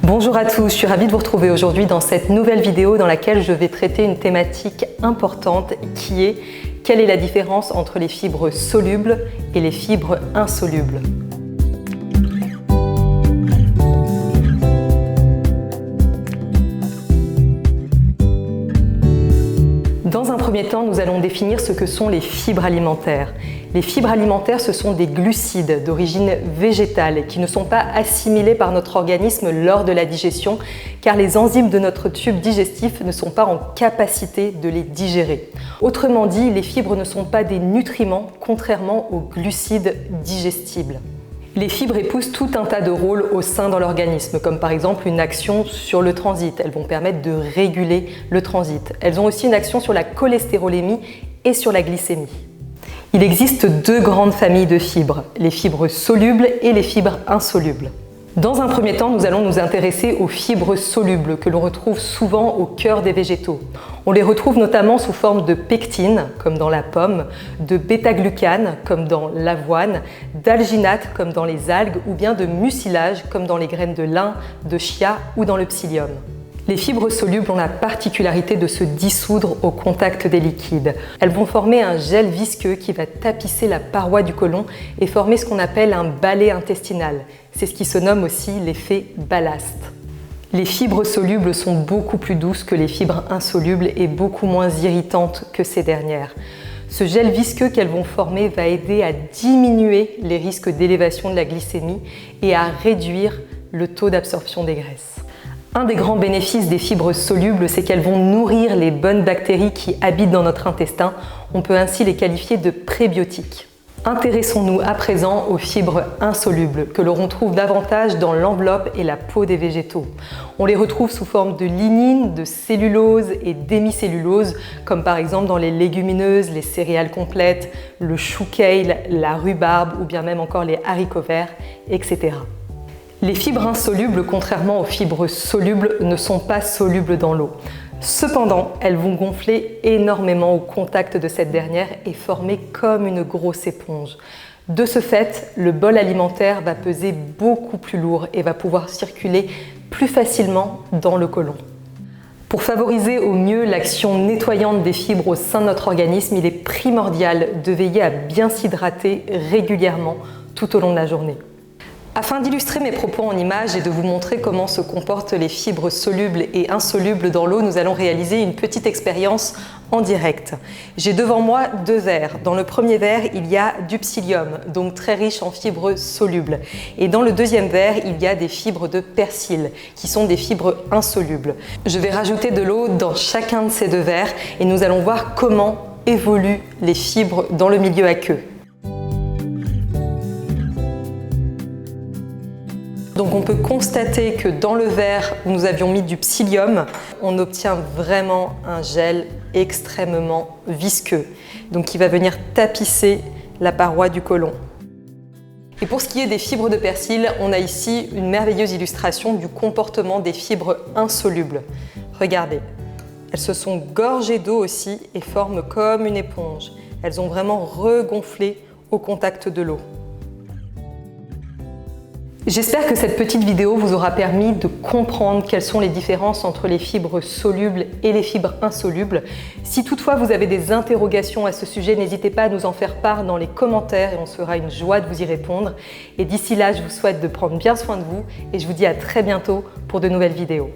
Bonjour à tous, je suis ravie de vous retrouver aujourd'hui dans cette nouvelle vidéo dans laquelle je vais traiter une thématique importante qui est quelle est la différence entre les fibres solubles et les fibres insolubles. Dans un premier temps, nous allons définir ce que sont les fibres alimentaires. Les fibres alimentaires, ce sont des glucides d'origine végétale qui ne sont pas assimilés par notre organisme lors de la digestion car les enzymes de notre tube digestif ne sont pas en capacité de les digérer. Autrement dit, les fibres ne sont pas des nutriments contrairement aux glucides digestibles. Les fibres épousent tout un tas de rôles au sein de l'organisme, comme par exemple une action sur le transit. Elles vont permettre de réguler le transit. Elles ont aussi une action sur la cholestérolémie et sur la glycémie. Il existe deux grandes familles de fibres, les fibres solubles et les fibres insolubles. Dans un premier temps, nous allons nous intéresser aux fibres solubles que l'on retrouve souvent au cœur des végétaux. On les retrouve notamment sous forme de pectine, comme dans la pomme, de bêta-glucane, comme dans l'avoine, d'alginate, comme dans les algues, ou bien de mucilage, comme dans les graines de lin, de chia ou dans le psyllium. Les fibres solubles ont la particularité de se dissoudre au contact des liquides. Elles vont former un gel visqueux qui va tapisser la paroi du côlon et former ce qu'on appelle un balai intestinal. C'est ce qui se nomme aussi l'effet ballast. Les fibres solubles sont beaucoup plus douces que les fibres insolubles et beaucoup moins irritantes que ces dernières. Ce gel visqueux qu'elles vont former va aider à diminuer les risques d'élévation de la glycémie et à réduire le taux d'absorption des graisses. Un des grands bénéfices des fibres solubles, c'est qu'elles vont nourrir les bonnes bactéries qui habitent dans notre intestin. On peut ainsi les qualifier de prébiotiques. Intéressons-nous à présent aux fibres insolubles, que l'on retrouve davantage dans l'enveloppe et la peau des végétaux. On les retrouve sous forme de lignine, de cellulose et d'hémicellulose, comme par exemple dans les légumineuses, les céréales complètes, le chou kale, la rhubarbe ou bien même encore les haricots verts, etc. Les fibres insolubles, contrairement aux fibres solubles, ne sont pas solubles dans l'eau. Cependant, elles vont gonfler énormément au contact de cette dernière et former comme une grosse éponge. De ce fait, le bol alimentaire va peser beaucoup plus lourd et va pouvoir circuler plus facilement dans le côlon. Pour favoriser au mieux l'action nettoyante des fibres au sein de notre organisme, il est primordial de veiller à bien s'hydrater régulièrement tout au long de la journée. Afin d'illustrer mes propos en images et de vous montrer comment se comportent les fibres solubles et insolubles dans l'eau, nous allons réaliser une petite expérience en direct. J'ai devant moi deux verres. Dans le premier verre, il y a du psyllium, donc très riche en fibres solubles. Et dans le deuxième verre, il y a des fibres de persil, qui sont des fibres insolubles. Je vais rajouter de l'eau dans chacun de ces deux verres et nous allons voir comment évoluent les fibres dans le milieu aqueux. Donc on peut constater que dans le verre où nous avions mis du psyllium, on obtient vraiment un gel extrêmement visqueux, donc qui va venir tapisser la paroi du côlon. Et pour ce qui est des fibres de persil, on a ici une merveilleuse illustration du comportement des fibres insolubles. Regardez, elles se sont gorgées d'eau aussi et forment comme une éponge. Elles ont vraiment regonflé au contact de l'eau. J'espère que cette petite vidéo vous aura permis de comprendre quelles sont les différences entre les fibres solubles et les fibres insolubles. Si toutefois vous avez des interrogations à ce sujet, n'hésitez pas à nous en faire part dans les commentaires et on se fera une joie de vous y répondre. Et d'ici là, je vous souhaite de prendre bien soin de vous et je vous dis à très bientôt pour de nouvelles vidéos.